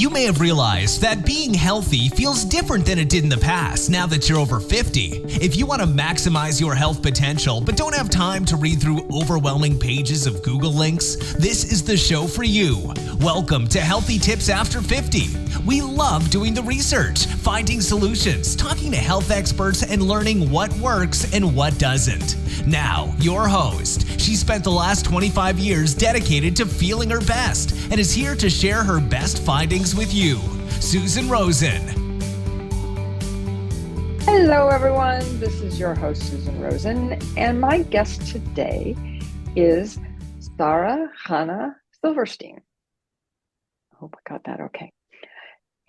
You may have realized that being healthy feels different than it did in the past now that you're over 50. If you want to maximize your health potential but don't have time to read through overwhelming pages of Google links, this is the show for you. Welcome to Healthy Tips After 50. We love doing the research, finding solutions, talking to health experts, and learning what works and what doesn't. Now, your host. She spent the last 25 years dedicated to feeling her best and is here to share her best findings with you. Susan Rosen. Hello, everyone. This is your host, Susan Rosen, and my guest today is Sara Chana Silverstein. I hope I got that okay.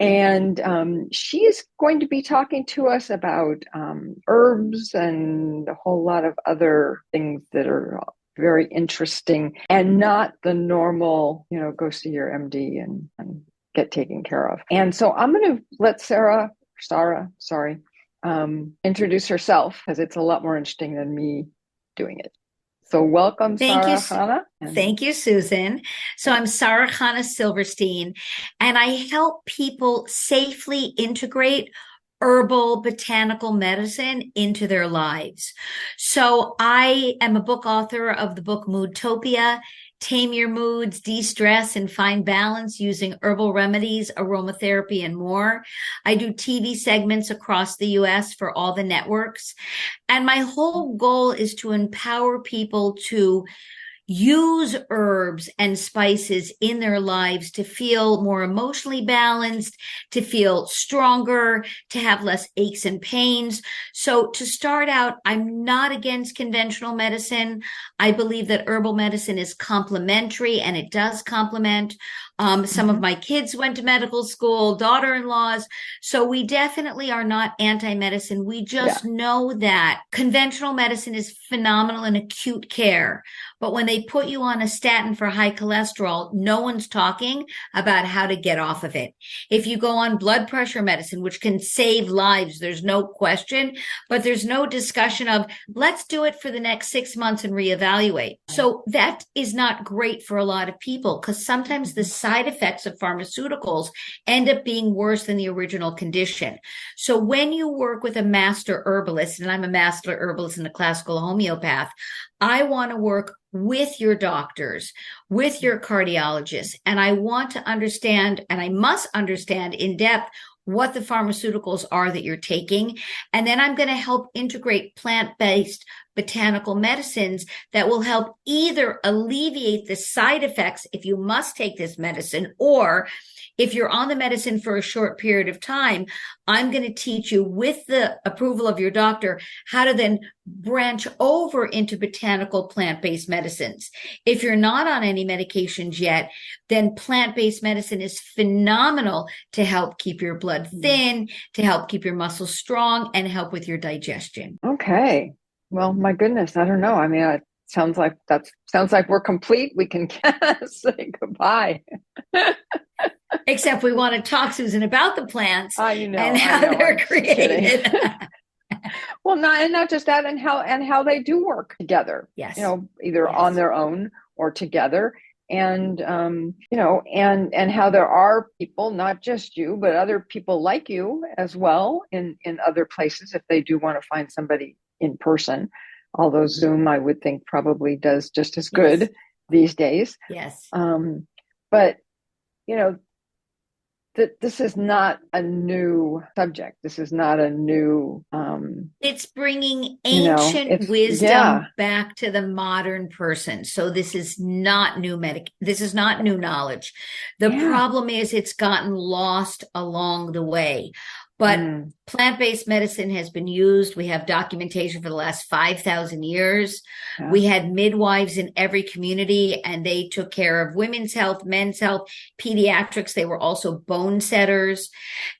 And she is going to be talking to us about herbs and a whole lot of other things that are very interesting and not the normal, go see your MD and get taken care of. And so I'm going to let Sara, introduce herself because it's a lot more interesting than me doing it. So welcome, Sara Chana. Thank you, Susan. So I'm Sara Chana Silverstein, and I help people safely integrate herbal botanical medicine into their lives. So I am a book author of the book MoodTopia, Tame Your Moods, Destress, and Find Balance using herbal remedies, aromatherapy, and more. I do TV segments across the US for all the networks. And my whole goal is to empower people to use herbs and spices in their lives to feel more emotionally balanced, to feel stronger, to have less aches and pains. So to start out, I'm not against conventional medicine. I believe that herbal medicine is complementary and it does complement. Some of my kids went to medical school, daughter-in-laws. So we definitely are not anti-medicine. We just know that conventional medicine is phenomenal in acute care. But when they put you on a statin for high cholesterol, no one's talking about how to get off of it. If you go on blood pressure medicine, which can save lives, there's no question, but there's no discussion of let's do it for the next 6 months and reevaluate. So that is not great for a lot of people because sometimes the side effects of pharmaceuticals end up being worse than the original condition. So when you work with a master herbalist, and I'm a master herbalist and a classical homeopath, I want to work with your doctors, with your cardiologists, and I want to understand, and I must understand in depth what the pharmaceuticals are that you're taking. And then I'm going to help integrate plant-based botanical medicines that will help either alleviate the side effects if you must take this medicine, or if you're on the medicine for a short period of time, I'm going to teach you with the approval of your doctor how to then branch over into botanical plant-based medicines. If you're not on any medications yet, then plant-based medicine is phenomenal to help keep your blood thin, to help keep your muscles strong, and help with your digestion. Okay. Well, my goodness, I don't know. I mean, it sounds like we're complete. We can say goodbye. Except we want to talk, Susan, about the plants and how they're created. Well, not just that, and how they do work together. Yes. Either on their own or together. And and how there are people, not just you, but other people like you as well in other places if they do want to find somebody in person. Although Zoom, I would think, probably does just as good these days. Yes. But this is not a new subject. This is not a new. It's bringing ancient wisdom back to the modern person. So this is not new This is not new knowledge. The problem is it's gotten lost along the way. But plant-based medicine has been used. We have documentation for the last 5,000 years. Yeah. We had midwives in every community, and they took care of women's health, men's health, pediatrics. They were also bone setters.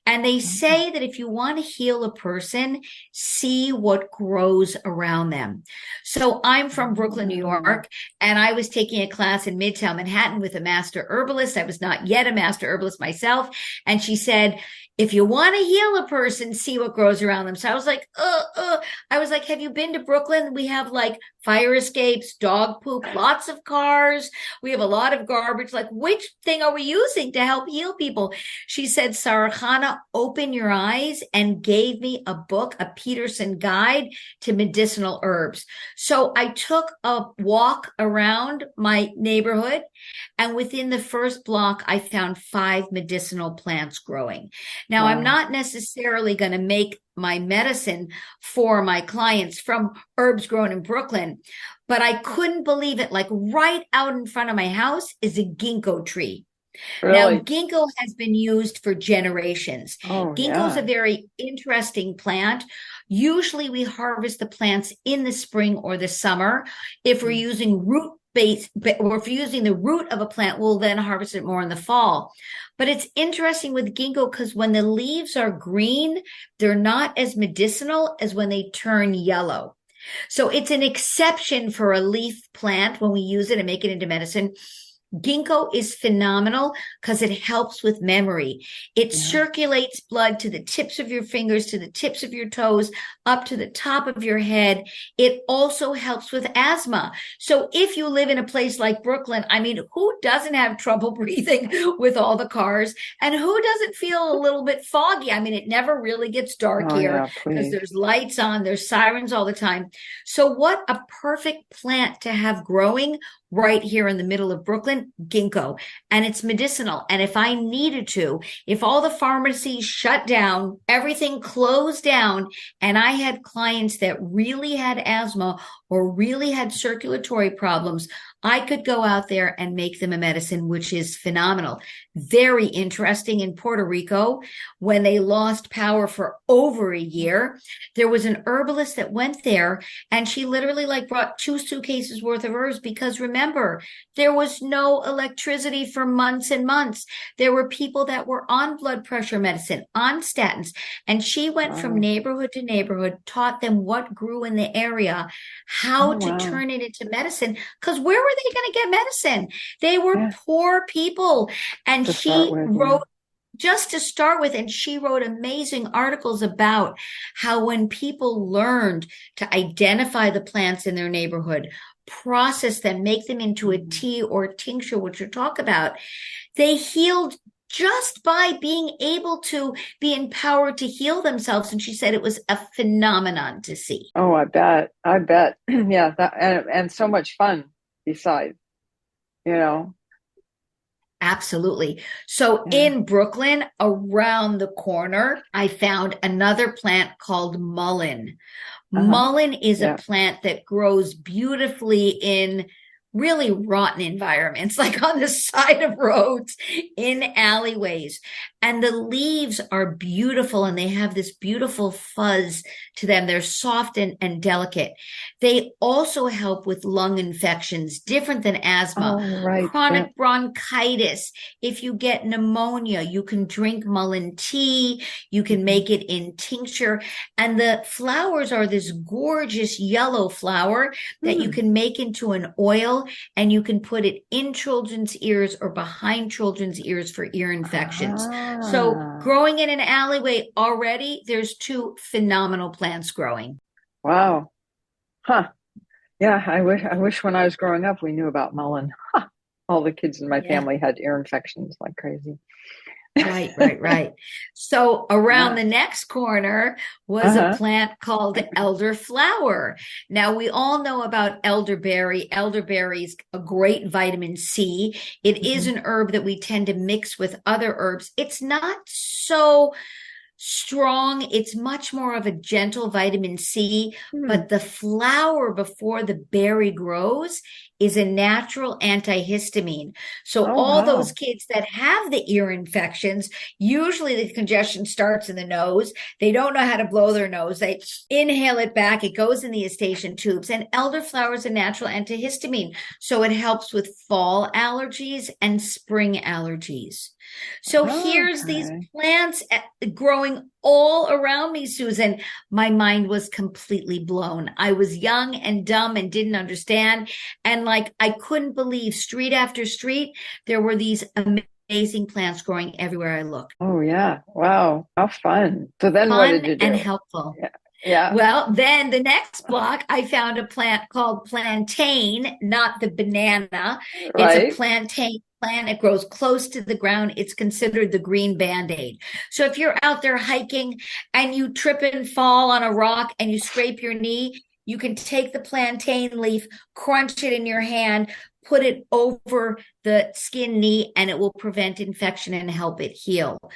And they say that if you want to heal a person, see what grows around them. So I'm from Brooklyn, New York, and I was taking a class in Midtown Manhattan with a master herbalist. I was not yet a master herbalist myself. And she said, if you want to heal a person, see what grows around them. So I was like, I was like, have you been to Brooklyn? We have like fire escapes, dog poop, lots of cars. We have a lot of garbage. Like, which thing are we using to help heal people? She said, Sara Chana, open your eyes, and gave me a book, a Peterson guide to medicinal herbs. So I took a walk around my neighborhood, and within the first block, I found 5 medicinal plants growing. Now, I'm not necessarily going to make my medicine for my clients from herbs grown in Brooklyn, but I couldn't believe it. Like right out in front of my house is a ginkgo tree. Really? Now, ginkgo has been used for generations. Ginkgo is a very interesting plant. Usually we harvest the plants in the spring or the summer. If we're using root base, or if you're using the root of a plant, we'll then harvest it more in the fall. But it's interesting with ginkgo because when the leaves are green, they're not as medicinal as when they turn yellow. So it's an exception for a leaf plant when we use it and make it into medicine. Ginkgo is phenomenal because it helps with memory. It circulates blood to the tips of your fingers, to the tips of your toes, up to the top of your head. It also helps with asthma. So if you live in a place like Brooklyn, I mean, who doesn't have trouble breathing with all the cars? And who doesn't feel a little bit foggy? I mean, it never really gets dark here because there's lights on, there's sirens all the time. So what a perfect plant to have growing right here in the middle of Brooklyn, ginkgo, and it's medicinal. And if I needed to, if all the pharmacies shut down, everything closed down, and I had clients that really had asthma or really had circulatory problems, I could go out there and make them a medicine, which is phenomenal. Very interesting. In Puerto Rico, when they lost power for over a year, there was an herbalist that went there, and she literally like brought 2 suitcases worth of herbs because remember, there was no electricity for months and months. There were people that were on blood pressure medicine, on statins, and she went from neighborhood to neighborhood, taught them what grew in the area, how to turn it into medicine, because where were they going to get medicine? They were poor people. And she wrote just to start with, and she wrote amazing articles about how when people learned to identify the plants in their neighborhood, process them, make them into a tea or a tincture, which we'll talk about, they healed just by being able to be empowered to heal themselves. And she said it was a phenomenon to see. Oh, I bet. Yeah, that, and so much fun besides, you know. Absolutely. So in Brooklyn, around the corner, I found another plant called mullein. Mullein is a plant that grows beautifully in really rotten environments, like on the side of roads, in alleyways. And the leaves are beautiful, and they have this beautiful fuzz to them. They're soft and delicate. They also help with lung infections, different than asthma, chronic bronchitis. If you get pneumonia, you can drink mullein tea. You can make it in tincture. And the flowers are this gorgeous yellow flower that you can make into an oil, and you can put it in children's ears or behind children's ears for ear infections. So growing in an alleyway already, there's 2 phenomenal plants growing. Wow. Huh. Yeah, I wish when I was growing up we knew about mullein. Huh. All the kids in my family had ear infections like crazy. Right. So around the next corner was a plant called elderflower. Now, we all know about elderberry. Elderberry is a great vitamin C. It is an herb that we tend to mix with other herbs. It's not so strong. It's much more of a gentle vitamin C, but the flower before the berry grows is a natural antihistamine. So all those kids that have the ear infections, usually the congestion starts in the nose. They don't know how to blow their nose. They inhale it back. It goes in the eustachian tubes. And elderflower is a natural antihistamine. So it helps with fall allergies and spring allergies. So here's these plants growing all around me, Susan. My mind was completely blown. I was young and dumb and didn't understand. And like, I couldn't believe street after street, there were these amazing amazing plants growing everywhere I look. Oh, yeah. Wow. How fun. So then what did Fun you and do? helpful. Yeah. Yeah. Well, then the next block, I found a plant called plantain, not the banana. It's a Right. plantain plant. It grows close to the ground. It's considered the green band-aid. So if you're out there hiking and you trip and fall on a rock and you scrape your knee, you can take the plantain leaf, crunch it in your hand, put it over the skin knee, and it will prevent infection and help it heal. Oh,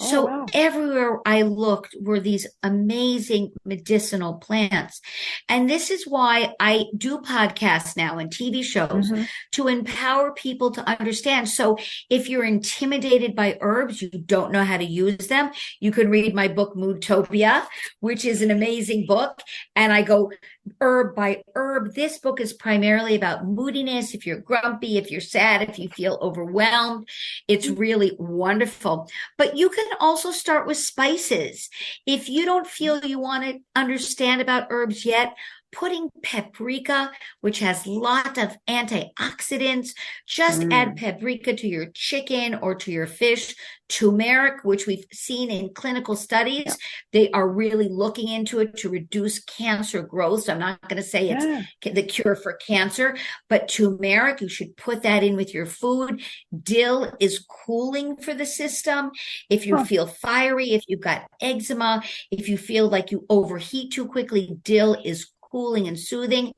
So wow. everywhere I looked were these amazing medicinal plants. And this is why I do podcasts now and TV shows Hmm. to empower people to understand. So if you're intimidated by herbs, you don't know how to use them, you can read my book, MoodTopia, which is an amazing book. And I go herb by herb. This book is primarily about moodiness. If you're grumpy, if you're sad, if you feel overwhelmed, it's really wonderful. But you can also start with spices. If you don't feel you want to understand about herbs yet, putting paprika, which has lots of antioxidants, just add Mm. paprika to your chicken or to your fish. Turmeric, which we've seen in clinical Yeah. studies, they are really looking into it to reduce cancer growth. So I'm not going to say it's Yeah. the cure for cancer, but turmeric, you should put that in with your food. Dill is cooling for the system. If you Huh. feel fiery, if you've got eczema, if you feel like you overheat too quickly, dill is cooling and soothing.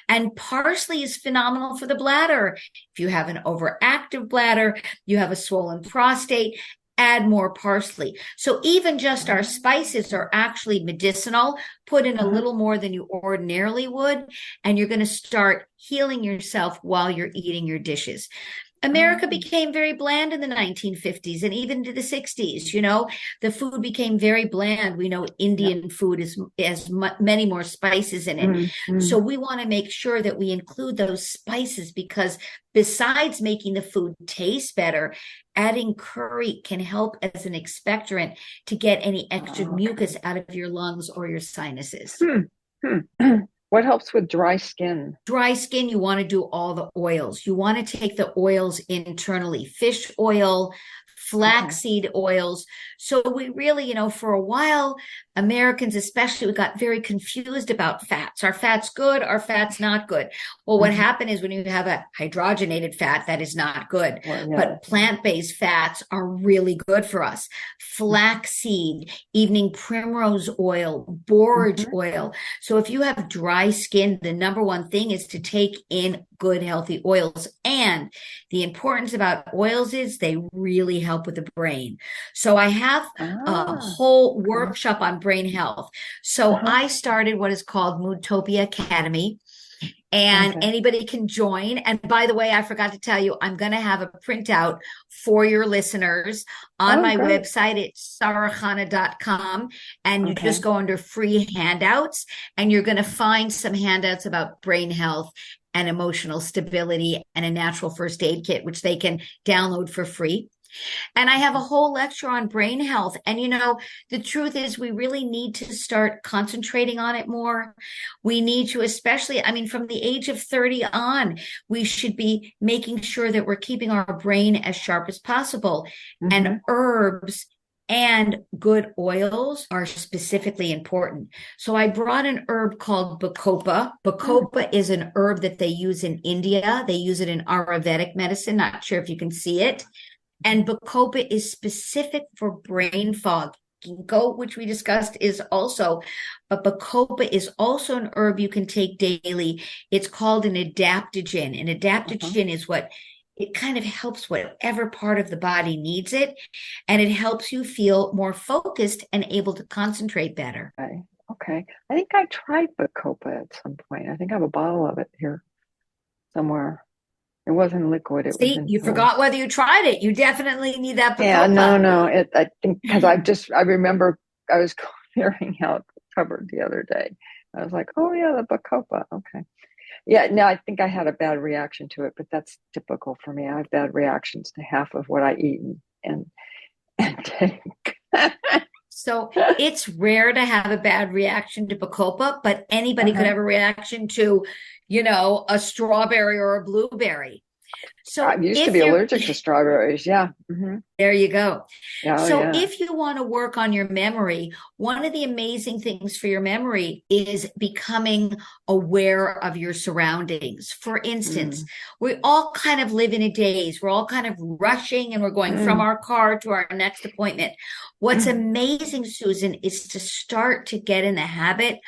And parsley is phenomenal for the bladder. If you have an overactive bladder, you have a swollen prostate, add more parsley. So even just our spices are actually medicinal. Put in a Uh-huh. little more than you ordinarily would, and you're going to start healing yourself while you're eating your dishes. America Oh. became very bland in the 1950s and even to the 60s. You know, the food became very bland. We know Yeah. Indian food has many more spices in it. Mm. So Mm. we want to make sure that we include those spices because besides making the food taste better, adding curry can help as an expectorant to get any extra Oh, mucus okay. out of your lungs or your sinuses. Hmm. Hmm. What helps with dry skin? Dry skin, you want to do all the oils. You want to take the oils internally, fish oil, Okay. flaxseed oils. So we really, for a while, Americans especially, we got very confused about fats. Are fats good? Are fats not good? Well, what Hmm. happened is when you have a hydrogenated fat, that is not good. Well, yeah. But plant-based fats are really good for us. Flaxseed, evening primrose oil, borage Hmm. oil. So if you have dry skin, the number one thing is to take in good, healthy oils. And the importance about oils is they really help with the brain. So I have a Ah, whole okay. workshop on brain health. So Uh-huh. I started what is called MoodTopia Academy, and Okay. anybody can join. And by the way, I forgot to tell you, I'm going to have a printout for your listeners on Oh, my great. website. It's sarachana.com. And you just Okay. go under free handouts, and you're going to find some handouts about brain health and emotional stability and a natural first aid kit, which they can download for free. And I have a Okay. whole lecture on brain health. And the truth is, we really need to start concentrating on it more. We need to, especially, I mean, from the age of 30 on, we should be making sure that we're keeping our brain as sharp as possible. And Hmm. herbs and good oils are specifically important. So I brought an herb called bacopa. Mm. Bacopa is an herb that they use in India. They use it in Ayurvedic medicine. Not sure if you can see it. And Bacopa is specific for brain fog. Ginkgo, which we discussed, is also, but Bacopa is also an herb you can take daily. It's called an adaptogen. An Uh-huh. adaptogen is what it kind of helps whatever part of the body needs it, and it helps you feel more focused and able to concentrate better. Okay. Okay. I think I tried Bacopa at some point. I think I have a bottle of it here somewhere. It wasn't liquid, it was See, in you pill. forgot whether you tried it. You definitely need that Yeah, no, Bacopa. no. I think because I remember I was clearing out the cupboard the other day. I was like, oh yeah, the Bacopa. Okay. Yeah, no, I think I had a bad reaction to it, but that's typical for me. I have bad reactions to half of what I eat and take. So it's rare to have a bad reaction to Bacopa, but anybody could Uh-huh. have a reaction to, a strawberry or a blueberry. So I used to if be you're allergic to strawberries. Yeah. there you go. Yeah. Oh, So yeah. if you want to work on your memory, one of the amazing things for your memory is becoming aware of your surroundings. For instance, Mm. we all kind of live in a daze. We're all kind of rushing and we're going from Mm. our car to our next appointment. What's Mm. amazing, Susan, is to start to get in the habit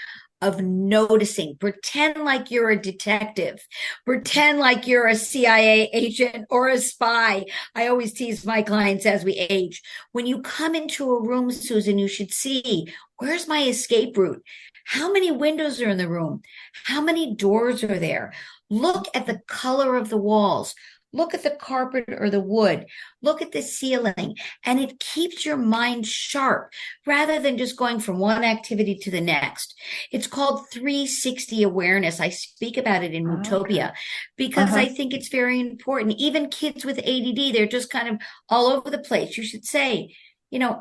of noticing. Pretend like you're a detective. Pretend like you're a CIA agent or a spy. I always tease my clients as we age. When you come into a room, Susan, you should see, where's my escape route? How many windows are in the room? How many doors are there? Look at the color of the walls. Look at the carpet or the wood. Look at the ceiling. And it keeps your mind sharp rather than just going from one activity to the next. It's called 360 awareness. I speak about it in Okay. MoodTopia because Uh-huh. I think it's very important. Even kids with ADD, they're just kind of all over the place. You should say,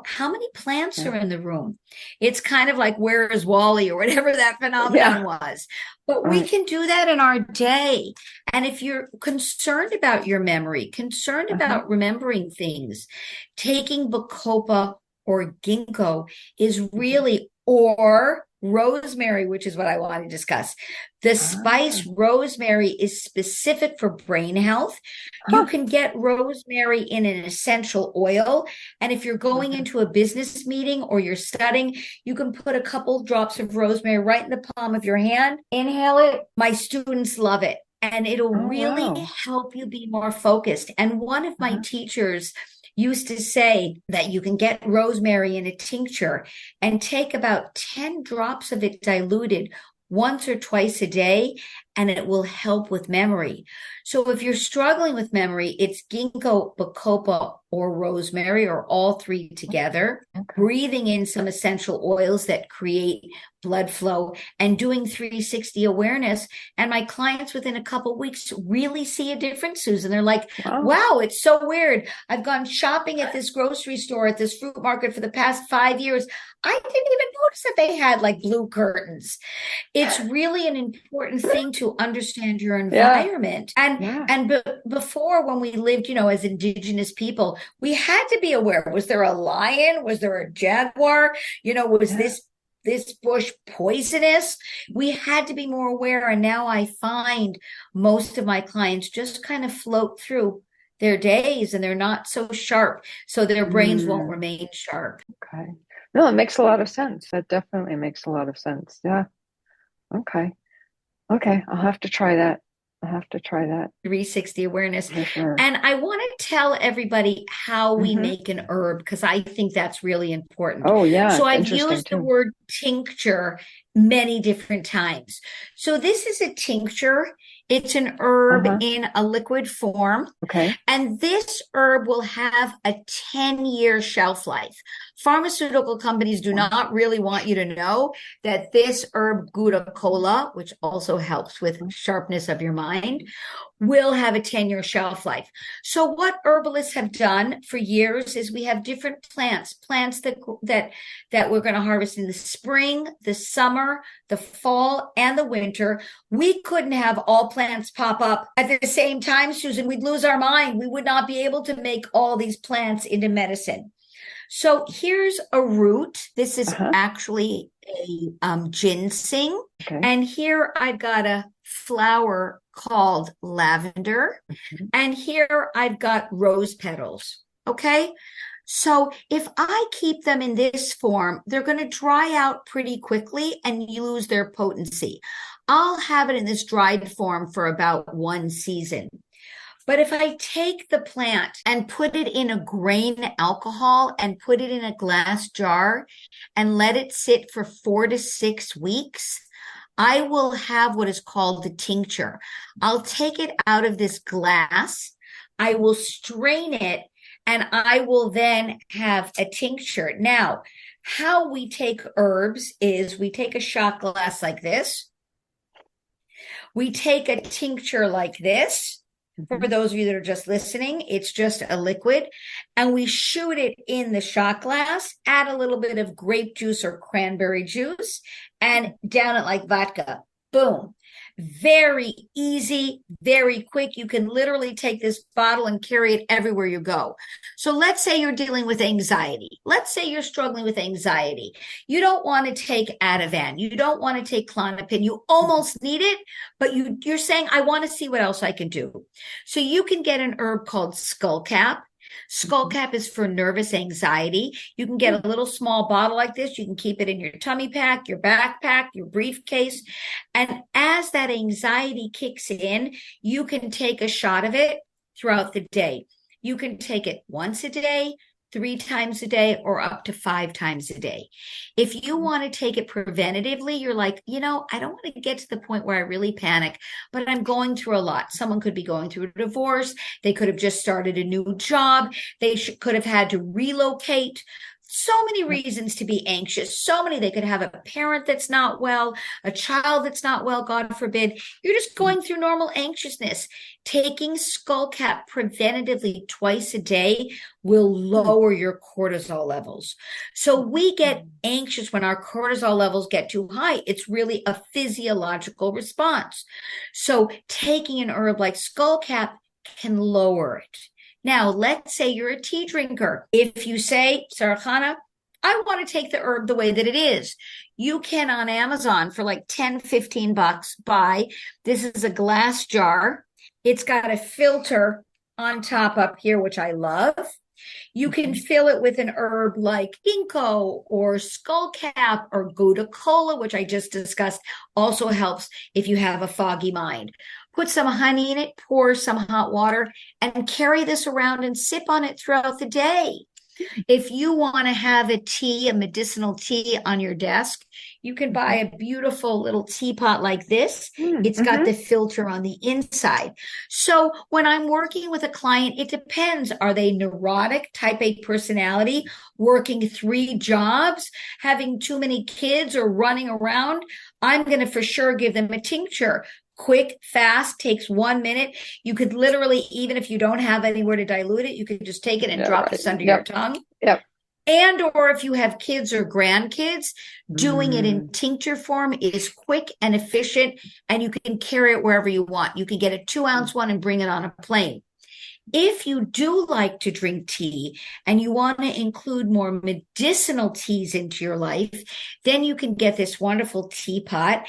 how many plants Yeah. are in the room? It's kind of like, where is Wally or whatever that phenomenon Yeah. was. But we Right. can do that in our day. And if you're concerned about your memory, concerned Uh-huh. about remembering things, taking Bacopa or ginkgo is Mhm. really, or rosemary, which is what I want to discuss. The Ah. spice rosemary is specific for brain health. You Huh. can get rosemary in an essential oil. And if you're going Okay. into a business meeting or you're studying, you can put a couple drops of rosemary right in the palm of your hand. Inhale it. My students love it. And it'll Oh, really wow. help you be more focused. And one of my Uh-huh. teachers used to say that you can get rosemary in a tincture and take about 10 drops of it diluted once or twice a day, and it will help with memory. So if you're struggling with memory, it's ginkgo, bacopa, or rosemary, or all three together. Okay. Breathing in some essential oils that create blood flow and doing 360 awareness. And my clients within a couple of weeks really see a difference, Susan. They're like, Wow. wow, it's so weird. I've gone shopping at this grocery store, at this fruit market for the past 5 years. I didn't even notice that they had like blue curtains. It's really an important thing to understand your Yeah. environment. Yeah. Before, when we lived, as indigenous people, we had to be aware. Was there a lion? Was there a jaguar? Was Yeah. this bush poisonous? We had to be more aware. And now I find most of my clients just kind of float through their days and they're not so sharp. So their brains won't Mm. remain sharp. Okay. No, it makes a lot of sense. That definitely makes a lot of sense. Yeah. Okay. Okay. I'll have to try that. I'll have to try that 360 awareness. for sure. And I want to tell everybody how we Hmm. make an herb because I think that's really important. Oh, yeah. So It's I've interesting used the too. word tincture many different times. So this is a tincture. It's an herb Uh-huh. in a liquid form. Okay. And this herb will have a 10-year shelf life. Pharmaceutical companies do Wow. not really want you to know that this herb, Gouda Cola, which also helps with sharpness of your mind, will have a 10-year shelf life. So what herbalists have done for years is we have different plants that we're going to harvest in the spring, the summer, the fall, and the winter. We couldn't have all plants pop up at the same time, Susan. We'd lose our mind. We would not be able to make all these plants into medicine. So here's a root. This is Uh-huh. actually a ginseng. Okay. And here I've got a flower called lavender. Mhm. And here I've got rose petals. Okay. So if I keep them in this form, they're going to dry out pretty quickly and lose their potency. I'll have it in this dried form for about one season. But if I take the plant and put it in a grain alcohol and put it in a glass jar and let it sit for 4 to 6 weeks, I will have what is called the tincture. I'll take it out of this glass. I will strain it and I will then have a tincture. Now, how we take herbs is we take a shot glass like this. We take a tincture like this. For Mhm. those of you that are just listening, it's just a liquid. And we shoot it in the shot glass, add a little bit of grape juice or cranberry juice, and down it like vodka. Boom. Very easy, very quick. You can literally take this bottle and carry it everywhere you go. So let's say you're dealing with anxiety. Let's say you're struggling with anxiety. You don't want to take Ativan. You don't want to take Klonopin. You almost need it, but you're saying, I want to see what else I can do. So you can get an herb called skullcap. Skullcap is for nervous anxiety. You can get a little small bottle like this. You can keep it in your tummy pack, your backpack, your briefcase. And as that anxiety kicks in, you can take a shot of it throughout the day. You can take it once a day, 3 times a day, or up to 5 times a day. If you want to take it preventatively, you're like, I don't want to get to the point where I really panic, but I'm going through a lot. Someone could be going through a divorce. They could have just started a new job. They could have had to relocate. So many reasons to be anxious. So many. They could have a parent that's not well, a child that's not well, God forbid. You're just going through normal anxiousness. Taking skullcap preventatively twice a day will lower your cortisol levels. So we get anxious when our cortisol levels get too high. It's really a physiological response. So taking an herb like skullcap can lower it. Now, let's say you're a tea drinker. If you say, Sara Chana, I want to take the herb the way that it is, you can on Amazon for like 10, 15 bucks buy. This is a glass jar. It's got a filter on top up here, which I love. You can fill it with an herb like ginkgo or skullcap or Gouda cola, which I just discussed, also helps if you have a foggy mind. Put some honey in it, pour some hot water, and carry this around and sip on it throughout the day. If you want to have a medicinal tea on your desk, you can buy a beautiful little teapot like this. It's got the filter on the inside. So when I'm working with a client, it depends. Are they neurotic, type A personality, working 3 jobs, having too many kids, or running around? I'm going to for sure give them a tincture. Quick, fast, takes 1 minute. You could literally, even if you don't have anywhere to dilute it, you could just take it and drop this under your tongue. And or if you have kids or grandkids, doing it in tincture form is quick and efficient, and you can carry it wherever you want. You can get a 2-ounce one and bring it on a plane. If you do like to drink tea and you want to include more medicinal teas into your life, then you can get this wonderful teapot.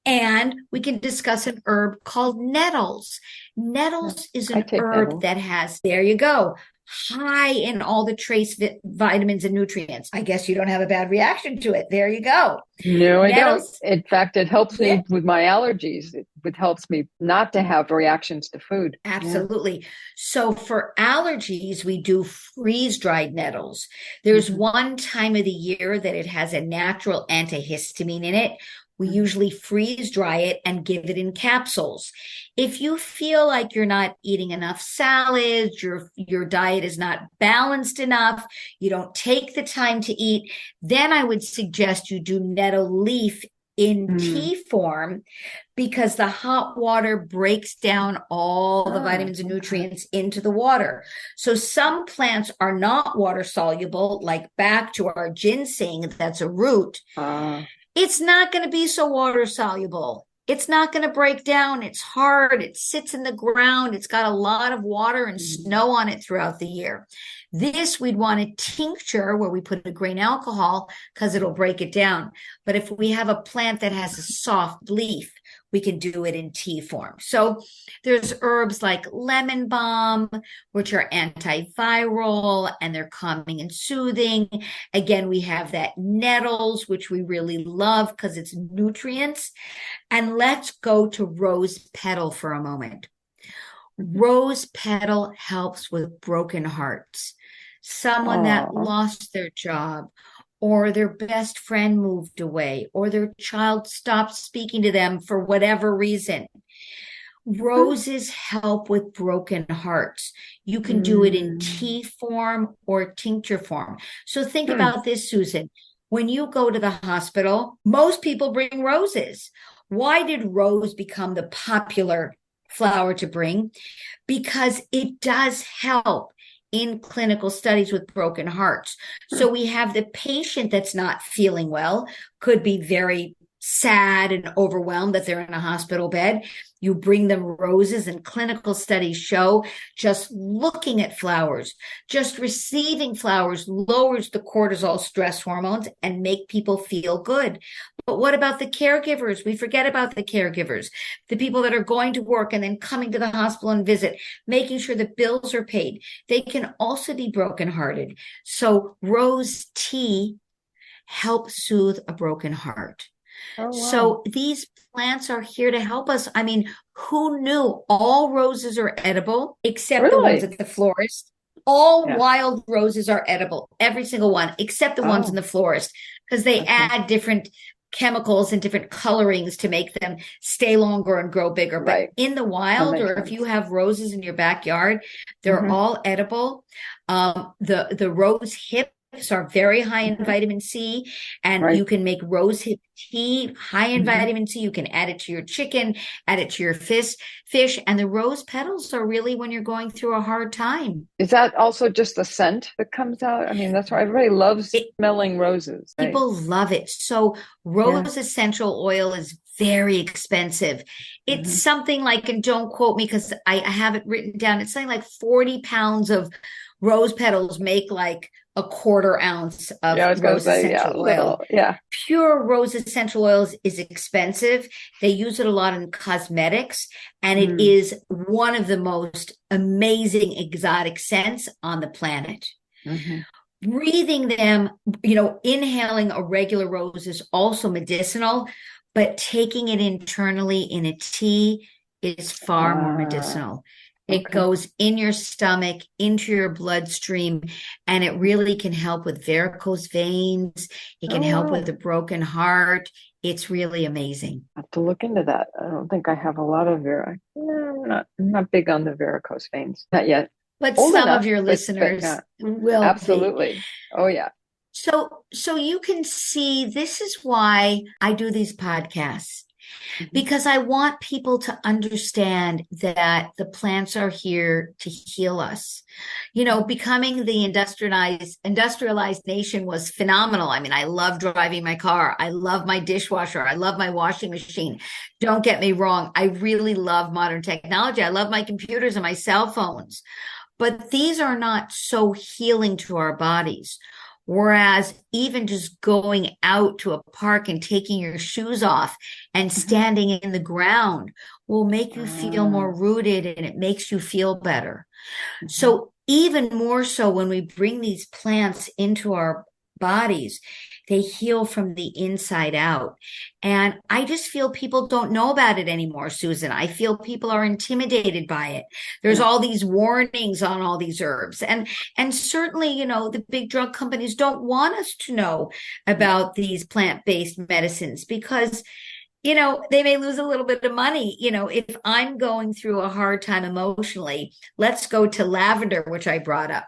And we can discuss an herb called nettles. Nettles is an herb that has, there you go, high in all the trace vitamins and nutrients. I guess you don't have a bad reaction to it. There you go. No, I don't. In fact, it helps me with my allergies. It helps me not to have reactions to food. Absolutely. So for allergies, we do freeze-dried nettles. There's one time of the year that it has a natural antihistamine in it. We usually freeze dry it and give it in capsules. If you feel like you're not eating enough salads, your diet is not balanced enough, you don't take the time to eat, then I would suggest you do nettle leaf in tea form, because the hot water breaks down all the vitamins and nutrients into the water. So some plants are not water soluble, like back to our ginseng, that's a root. It's not going to be so water soluble. It's not going to break down. It's hard. It sits in the ground. It's got a lot of water and snow on it throughout the year. This we'd want a tincture where we put a grain alcohol because it'll break it down. But if we have a plant that has a soft leaf, we can do it in tea form. So there's herbs like lemon balm, which are antiviral and they're calming and soothing. Again, we have that nettles, which we really love because it's nutrients. And let's go to rose petal for a moment. Rose petal helps with broken hearts. Someone that lost their job, or their best friend moved away, or their child stopped speaking to them for whatever reason. Roses help with broken hearts. You can do it in tea form or tincture form. So think about this, Susan. When you go to the hospital, most people bring roses. Why did rose become the popular flower to bring? Because it does help in clinical studies with broken hearts. So we have the patient that's not feeling well, could be very sad and overwhelmed that they're in a hospital bed, you bring them roses, and clinical studies show just looking at flowers, just receiving flowers lowers the cortisol stress hormones and make people feel good. But what about the caregivers? We forget about the caregivers, the people that are going to work and then coming to the hospital and visit, making sure the bills are paid. They can also be brokenhearted. So rose tea helps soothe a broken heart. Oh, wow. So these plants are here to help us. I mean, who knew all roses are edible except the ones Really? at the florist? All Yeah. wild roses are edible, every single one, except the ones in Oh, the florist, because they okay. add different chemicals and different colorings to make them stay longer and grow bigger. But Right. in the That wild, makes or if sense. you have roses in your backyard, they're Mhm. all edible. The rose hips are very high in Mhm. vitamin C, and Right. you can make rose hip tea high in Mhm. vitamin C. You can add it to your chicken, add it to your fish, and the rose petals are really when you're going through a hard time. Is that also just the scent that comes out? I mean, that's why everybody loves It, smelling roses, right? People love it. So Yeah. rose essential oil is very expensive. It's Mhm. something like, and don't quote me because I have it written down, it's something like 40 pounds of rose petals make like a quarter ounce Yeah, of I was gonna rose say, yeah, essential a oil. little, yeah. Pure rose essential oils is expensive. They use it a lot in cosmetics, and it Mm. is one of the most amazing exotic scents on the planet. Mhm. Breathing them, inhaling a regular rose is also medicinal, but taking it internally in a tea is far more Ah, medicinal. It okay. goes in your stomach, into your bloodstream, and it really can help with varicose veins. It can Oh, help with wow. a broken heart. It's really amazing. I have to look into that. I don't think I have a lot of no, I'm not big on the varicose veins. Not yet. But Old some of enough, your but listeners not. will be. Absolutely. Oh, yeah. So you can see this is why I do these podcasts, Mhm. because I want people to understand that the plants are here to heal us. Becoming the industrialized nation was phenomenal. I mean, I love driving my car. I love my dishwasher. I love my washing machine. Don't get me wrong. I really love modern technology. I love my computers and my cell phones, but these are not so healing to our bodies. Whereas even just going out to a park and taking your shoes off and Mhm. standing in the ground will make you feel more Ah, rooted, and it makes you feel better. mhm. So even more so when we bring these plants into our bodies, they heal from the inside out. And I just feel people don't know about it anymore, Susan. I feel people are intimidated by it. There's Yeah. all these warnings on all these herbs. And certainly, the big drug companies don't want us to know about these plant-based medicines because they may lose a little bit of money. If I'm going through a hard time emotionally, let's go to lavender, which I brought up.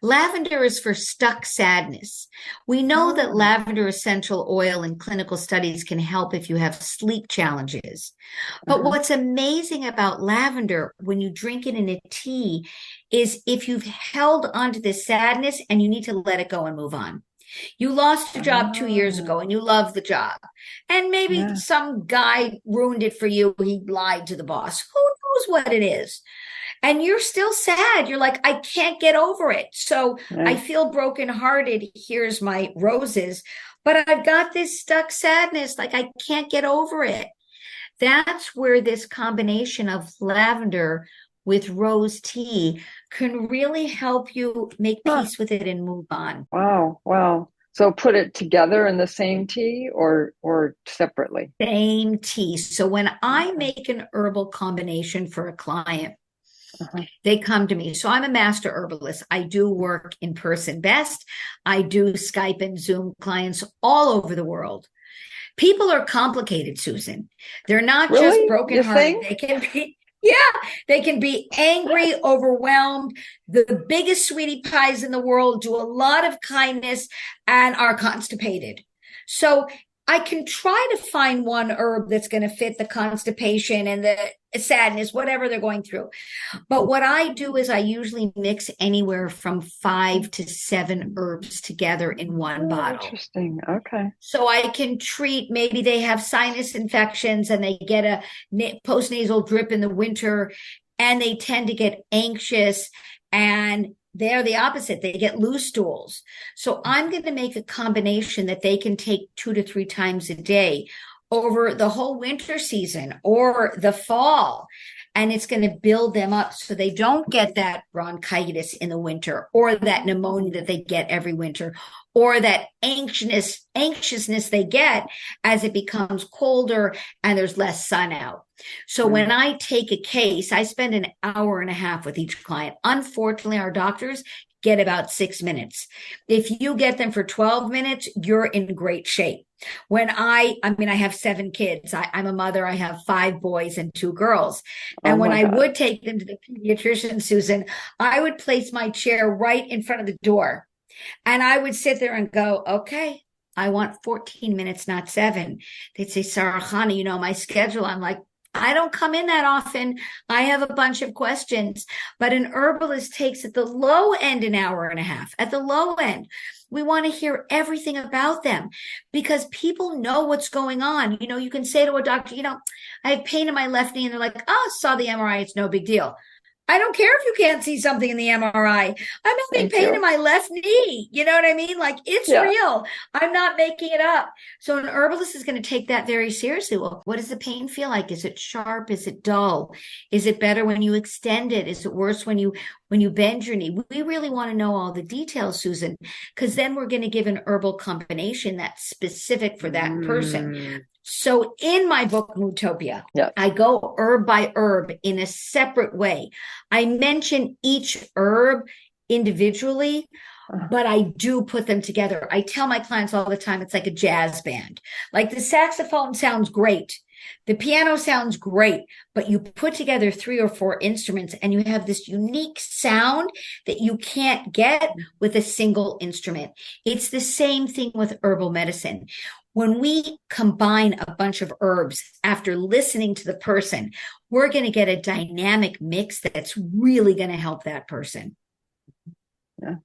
Lavender is for stuck sadness. We know that Ah, lavender essential oil in clinical studies can help if you have sleep challenges. But uh-huh. what's amazing about lavender when you drink it in a tea is if you've held onto this sadness and you need to let it go and move on. You lost a job 2 years Ah, ago and you love the job. And maybe yeah. some guy ruined it for you. He lied to the boss. Who knows what it is? And you're still sad. You're like, I can't get over it. So I Right. feel brokenhearted. Here's my roses, but I've got this stuck sadness. Like I can't get over it. That's where this combination of lavender with rose tea can really help you make Huh. peace with it and move on. Wow. Wow. So put it together in the same tea or separately? Same tea. So when I Okay. make an herbal combination for a client, Uh-huh. they come to me. So I'm a master herbalist. I do work in person best. I do Skype and Zoom clients all over the world. People are complicated, Susan. They're not just Really? You brokenhearted. think? They can be, yeah, they can be angry, overwhelmed, the biggest sweetie pies in the world, do a lot of kindness, and are constipated. So I can try to find one herb that's going to fit the constipation and the sadness, whatever they're going through. But what I do is I usually mix anywhere from 5 to 7 herbs together in one bottle. Interesting. Okay. So I can treat, maybe they have sinus infections and they get a postnasal drip in the winter and they tend to get anxious, and they're the opposite. They get loose stools. So I'm going to make a combination that they can take 2 to 3 times a day over the whole winter season or the fall. And it's going to build them up so they don't get that bronchitis in the winter, or that pneumonia that they get every winter, or that anxiousness they get as it becomes colder and there's less sun out. So when I take a case, I spend an hour and a half with each client. Unfortunately, our doctors get about 6 minutes. If you get them for 12 minutes, you're in great shape. When I have 7 kids. I'm a mother. I have 5 boys and 2 girls. And when I would take them to the pediatrician, Susan, I would place my chair right in front of the door. And I would sit there and go, okay, I want 14 minutes, not 7. They'd say, Sara Chana, you know my schedule. I'm like, I don't come in that often. I have a bunch of questions. But an herbalist takes at the low end an hour and a half. At the low end, we want to hear everything about them because people know what's going on. You know, you can say to a doctor, you know, I have pain in my left knee. And they're like, oh, saw the MRI. It's no big deal. I don't care if you can't see something in the MRI. I'm having pain in my left knee. You know what I mean? Like, it's real. I'm not making it up. So an herbalist is going to take that very seriously. Well, what does the pain feel like? Is it sharp? Is it dull? Is it better when you extend it? Is it worse when you bend your knee? We really want to know all the details, Susan, because then we're going to give an herbal combination that's specific for that person. So in my book, MoodTopia, I go herb by herb in a separate way. I mention each herb individually, but I do put them together. I tell my clients all the time, it's like a jazz band. Like the saxophone sounds great. The piano sounds great, but you put together 3 or 4 instruments and you have this unique sound that you can't get with a single instrument. It's the same thing with herbal medicine. When we combine a bunch of herbs after listening to the person, we're going to get a dynamic mix that's really going to help that person. Yeah.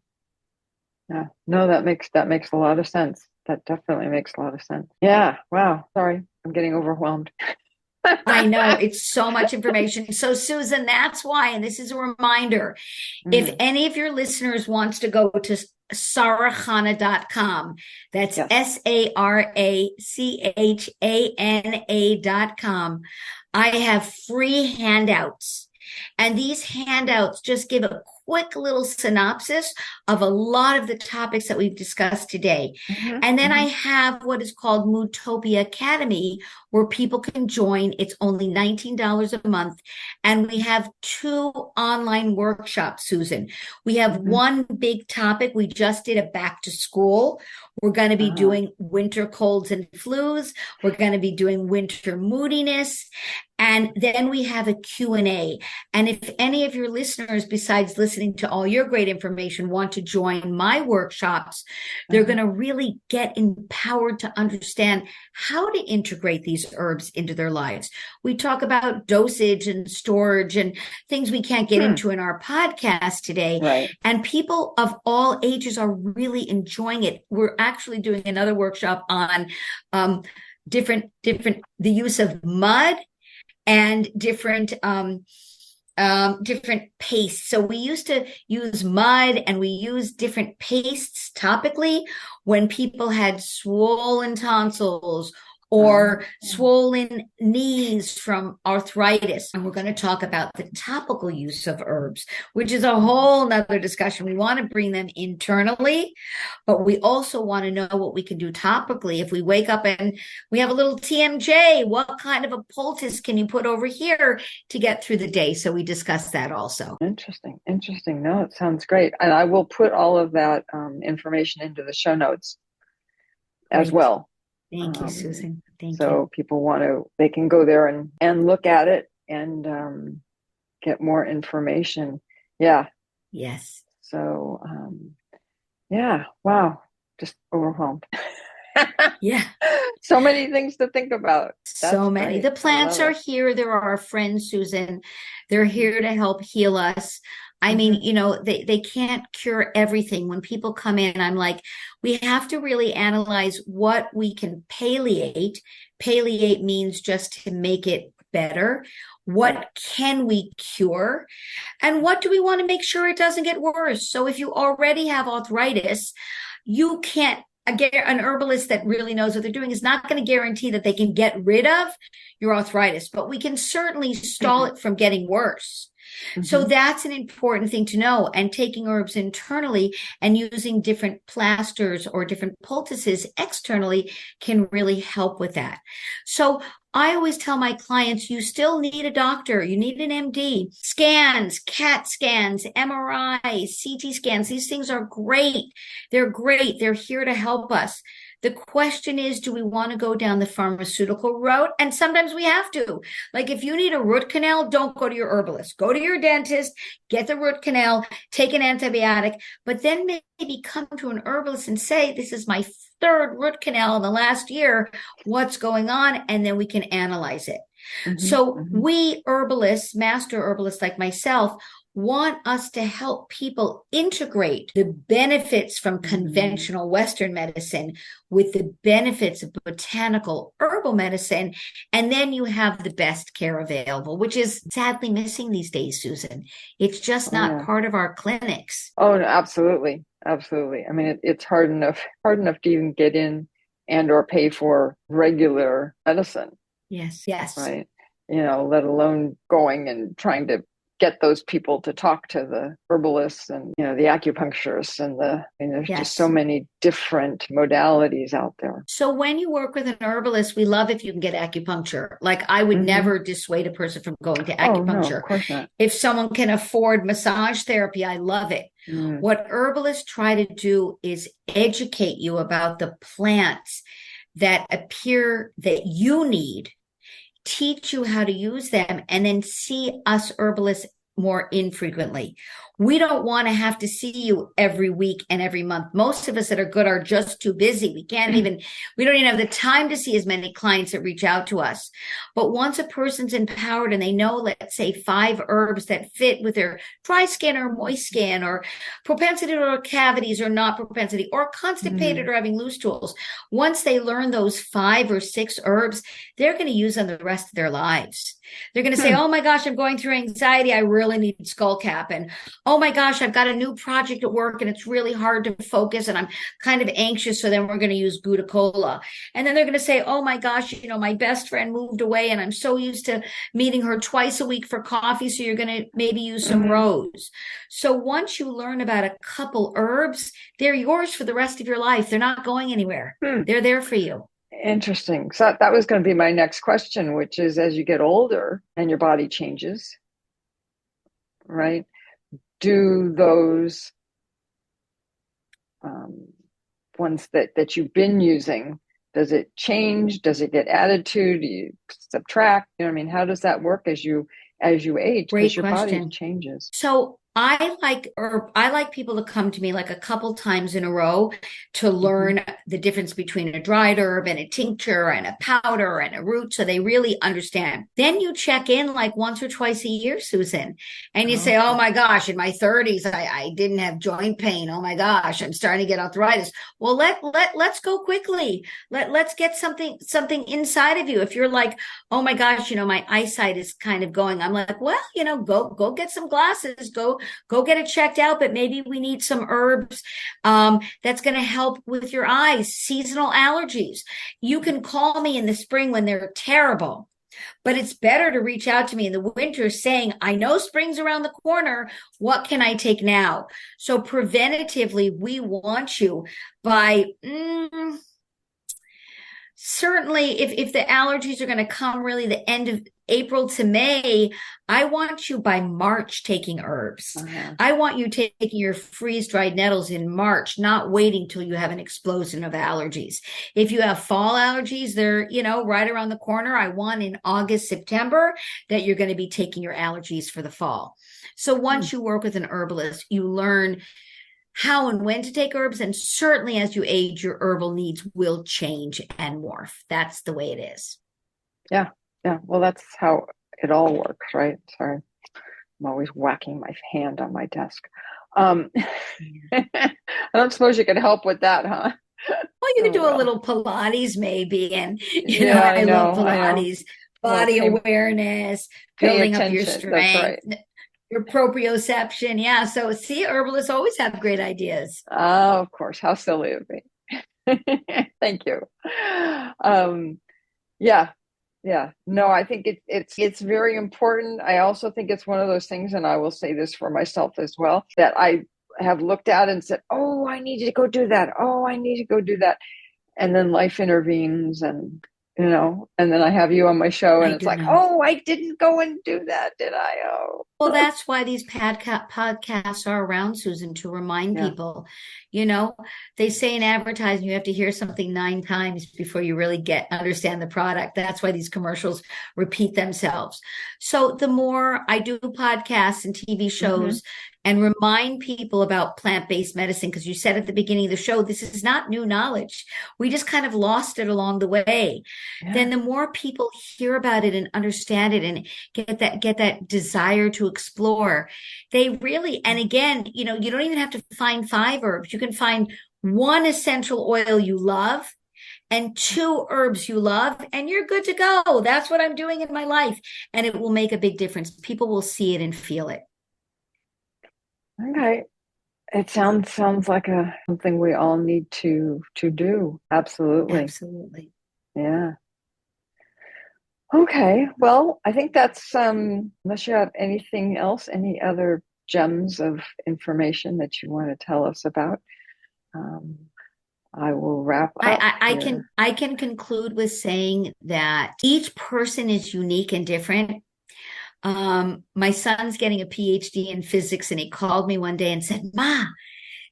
No, that makes a lot of sense. That definitely makes a lot of sense. Yeah. Wow. Sorry. I'm getting overwhelmed. I know, it's so much information. So Susan, that's why, and this is a reminder, if any of your listeners wants to go to sarachana.com, that's sarachana.com, I have free handouts. And these handouts just give a quick little synopsis of a lot of the topics that we've discussed today. And then I have what is called MoodTopia Academy, where people can join. It's only $19 a month. And we have 2 online workshops, Susan. We have one big topic. We just did a back to school. We're going to be doing winter colds and flus. We're going to be doing winter moodiness. And then we have a Q&A. And if any of your listeners, besides listening to all your great information, want to join my workshops, they're going to really get empowered to understand how to integrate these herbs into their lives. We talk about dosage and storage and things we can't get into in our podcast today. Right. And people of all ages are really enjoying it. We're actually doing another workshop on the use of mud and different pastes. So we used to use mud and we use different pastes topically when people had swollen tonsils or swollen knees from arthritis. And we're going to talk about the topical use of herbs, which is a whole nother discussion. We want to bring them internally, but we also want to know what we can do topically. If we wake up and we have a little TMJ, what kind of a poultice can you put over here to get through the day? So we discussed that also. Interesting. No, it sounds great. And I will put all of that information into the show notes as well. Thank you, Susan. Thank you. So people they can go there and look at it and get more information. Yeah. Yes. So, yeah. Wow. Just overwhelmed. Yeah. So many things to think about. That's So many. great. The I plants love are it. here. They're our friends, Susan. They're here to help heal us. I mean, Hmm. they can't cure everything. When people come in, I'm like, we have to really analyze what we can palliate. Palliate means just to make it better. Right. What can we cure? And what do we want to make sure it doesn't get worse? So if you already have arthritis, you can't, an herbalist that really knows what they're doing is not going to guarantee that they can get rid of your arthritis, but we can certainly stall it from getting worse. So Hmm. that's an important thing to know. And taking herbs internally and using different plasters or different poultices externally can really help with that. So I always tell my clients, you still need a doctor. You need an MD. Scans, CAT scans, MRI, CT scans. These things are great. They're great. They're here to help us. The question is, do we want to go down the pharmaceutical route? And sometimes we have to. Like if you need a root canal, don't go to your herbalist. Go to your dentist, get the root canal, take an antibiotic, but then maybe come to an herbalist and say, this is my third root canal in the last year. What's going on? And then we can analyze it. Hmm. So Hmm. we herbalists, master herbalists like myself, want us to help people integrate the benefits from Hmm. conventional Western medicine with the benefits of botanical herbal medicine. And then you have the best care available, which is sadly missing these days, Susan. It's just Oh not yeah. part of our clinics. Oh, no, absolutely. Absolutely. I mean, it's hard enough to even get in and or pay for regular medicine, Yes, yes. right? Let alone going and trying to get those people to talk to the herbalists and, the acupuncturists there's just so Yes. many different modalities out there. So when you work with an herbalist, we love if you can get acupuncture. Like I would Hmm. never dissuade a person from going to Oh, no, of acupuncture. course not. If someone can afford massage therapy, I love it. Mm. What herbalists try to do is educate you about the plants that appear that you need, teach you how to use them, and then see us herbalists more infrequently. We don't want to have to see you every week and every month. Most of us that are good are just too busy. We don't even have the time to see as many clients that reach out to us. But once a person's empowered and they know, let's say 5 herbs that fit with their dry skin or moist skin or propensity to cavities or not propensity or constipated Mm. or having loose stools, once they learn those 5 or 6 herbs, they're going to use them the rest of their lives. They're going to say, Hmm. oh my gosh, I'm going through anxiety. I really need skull cap. And oh my gosh, I've got a new project at work and it's really hard to focus and I'm kind of anxious. So then we're going to use Glucola. And then they're going to say, oh my gosh, my best friend moved away and I'm so used to meeting her twice a week for coffee. So you're going to maybe use some Hmm. rose. So once you learn about a couple herbs, they're yours for the rest of your life. They're not going anywhere. Hmm. They're there for you. Interesting. So that was going to be my next question, which is as you get older and your body changes, right? Do those um, ones that you've been using, does it change? Does it get added to? Do you subtract? I mean, how does that work as you age? Because Great your body question. changes. So I like people to come to me like a couple times in a row to Hmm. learn the difference between a dried herb and a tincture and a powder and a root so they really understand. Then you check in like once or twice a year, Susan, and you say, oh Okay. my gosh, in my 30s, I didn't have joint pain. Oh my gosh, I'm starting to get arthritis. Well, let's go quickly. Let's get something inside of you. If you're like, oh my gosh, my eyesight is kind of going, I'm like, well, go get some glasses, go get it checked out, but maybe we need some herbs that's going to help with your eyes. Seasonal allergies. You can call me in the spring when they're terrible, but it's better to reach out to me in the winter saying, I know spring's around the corner. What can I take now? So preventatively, we want you by certainly if the allergies are going to come really the end of April to May, I want you by March taking herbs. Uh-huh. I want you taking your freeze-dried nettles in March, not waiting till you have an explosion of allergies. If you have fall allergies, they're, right around the corner. I want in August, September that you're going to be taking your allergies for the fall. So Hmm. once you work with an herbalist, you learn how and when to take herbs. And certainly as you age, your herbal needs will change and morph. That's the way it is. Yeah. Yeah. Well, that's how it all works, right? Sorry. I'm always whacking my hand on my desk. I don't suppose you could help with that, huh? Well, you could Oh, do a well. little Pilates maybe. And, Yeah, I I love know. I know. Pilates, Well, body awareness, pay building up your attention. That's strength, right. your proprioception. Yeah. So see, herbalists always have great ideas. Oh, of course. How silly of me. Thank you. Um, yeah, yeah. No, I think it's very important. I also think it's one of those things, and I will say this for myself as well, that I have looked at and said, "Oh, I need to go do that. Oh, I need to go do that." And then life intervenes, and and then I have you on my show and I it's do like, know. "Oh, I didn't go and do that, did I?" Oh. Well, that's why these podcasts are around, Susan, to remind Yeah. people. You know, they say in advertising you have to hear something 9 times before you really understand the product. That's why these commercials repeat themselves. So the more I do podcasts and TV Hmm. shows and remind people about plant-based medicine, because you said at the beginning of the show, this is not new knowledge. We just kind of lost it along the way. Yeah. Then the more people hear about it and understand it and get that desire to explore, they really, and again, you don't even have to find 5 herbs. You can find one essential oil you love and 2 herbs you love, and you're good to go. That's what I'm doing in my life, and it will make a big difference. People will see it and feel it. Okay. It sounds like a something we all need to do. Absolutely. Absolutely. Yeah. Okay. Well, I think that's unless you have anything else, any other gems of information that you want to tell us about, um, I will wrap up here. I can conclude with saying that each person is unique and different. My son's getting a PhD in physics, and he called me one day and said, "Ma,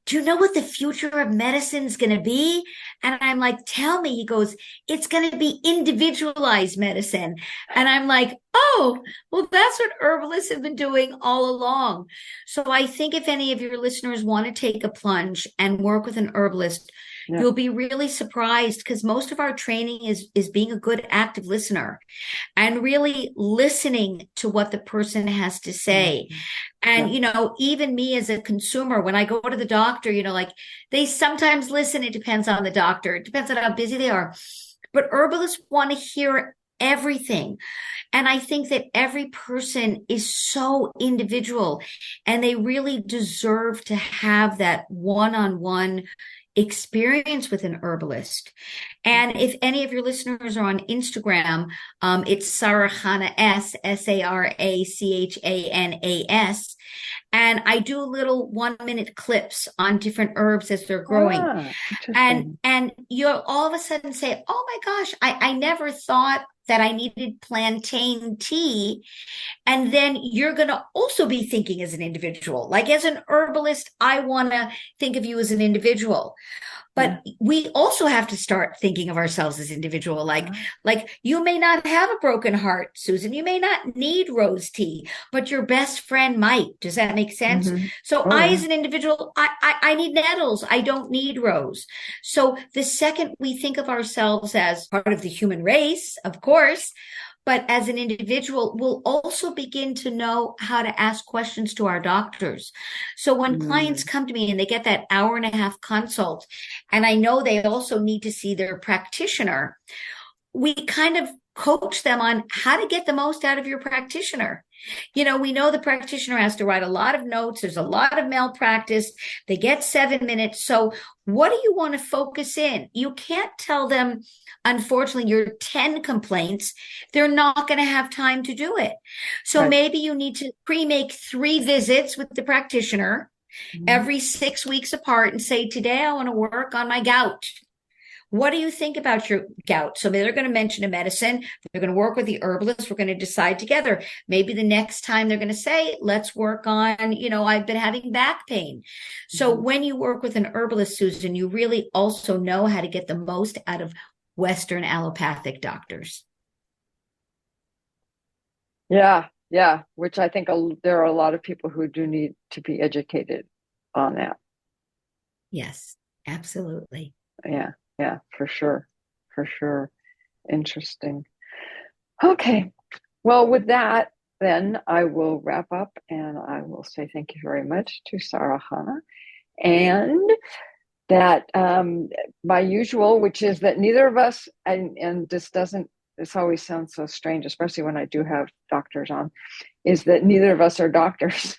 do you know what the future of medicine is going to be?" And I'm like, "Tell me." He goes, "It's going to be individualized medicine." And I'm like, "Oh, well, that's what herbalists have been doing all along." So I think if any of your listeners want to take a plunge and work with an herbalist, Yeah. you'll be really surprised, because most of our training is being a good active listener and really listening to what the person has to say. Mhm. And, Yeah. even me as a consumer, when I go to the doctor, like they sometimes listen. It depends on the doctor. It depends on how busy they are. But herbalists want to hear everything. And I think that every person is so individual, and they really deserve to have that one-on-one experience with an herbalist. And if any of your listeners are on Instagram, it's Sara Chana SaraChanas. And I do little 1-minute clips on different herbs as they're growing. Ah, And interesting. and you'll all of a sudden say, "Oh my gosh, I never thought that I needed plantain tea." And then you're going to also be thinking as an individual. Like, as an herbalist, I want to think of you as an individual. Yeah. But we also have to start thinking of ourselves as individual. Ah. Like you may not have a broken heart, Susan. You may not need rose tea, but your best friend might. Does that make sense? Hmm. So Oh I, as yeah. an individual, I need nettles. I don't need rose. So the second we think of ourselves as part of the human race, of course, but as an individual, we'll also begin to know how to ask questions to our doctors. So when clients Mm. come to me and they get that hour-and-a-half consult, and I know they also need to see their practitioner, we kind of coach them on how to get the most out of your practitioner. We know the practitioner has to write a lot of notes. There's a lot of malpractice. They get 7 minutes. So what do you want to focus in? You can't tell them, unfortunately, your 10 complaints. They're not going to have time to do it. So Right. maybe you need to pre-make 3 visits with the practitioner Mhm. every 6 weeks apart and say, "Today I want to work on my gout. What do you think about your gout?" So they're going to mention a medicine. They're going to work with the herbalist. We're going to decide together. Maybe the next time they're going to say, "Let's work on, I've been having back pain." So Mhm. when you work with an herbalist, Susan, you really also know how to get the most out of Western allopathic doctors. Yeah, yeah, which I think there are a lot of people who do need to be educated on that. Yes, absolutely. Yeah, yeah, for sure. For sure. Interesting. Okay. Well, with that, then I will wrap up and I will say thank you very much to Sara Chana. And that my usual, which is that neither of us, and this always sounds so strange, especially when I do have doctors on, is that neither of us are doctors.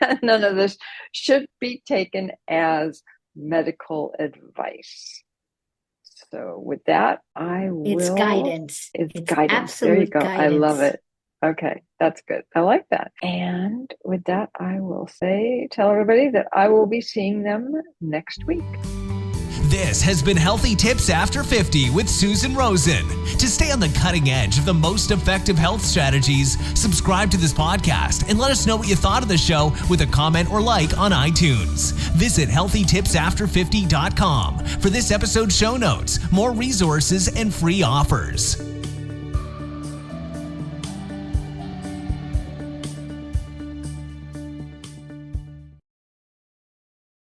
And none of this should be taken as medical advice. So with that, It's guidance. it's It's guidance. There you absolute go. I love guidance. it. Okay, that's good. I like that. And with that, I will tell everybody that I will be seeing them next week. This has been Healthy Tips After 50 with Susan Rosen. To stay on the cutting edge of the most effective health strategies, subscribe to this podcast and let us know what you thought of the show with a comment or like on iTunes. Visit healthytipsafter50.com for this episode's show notes, more resources, and free offers.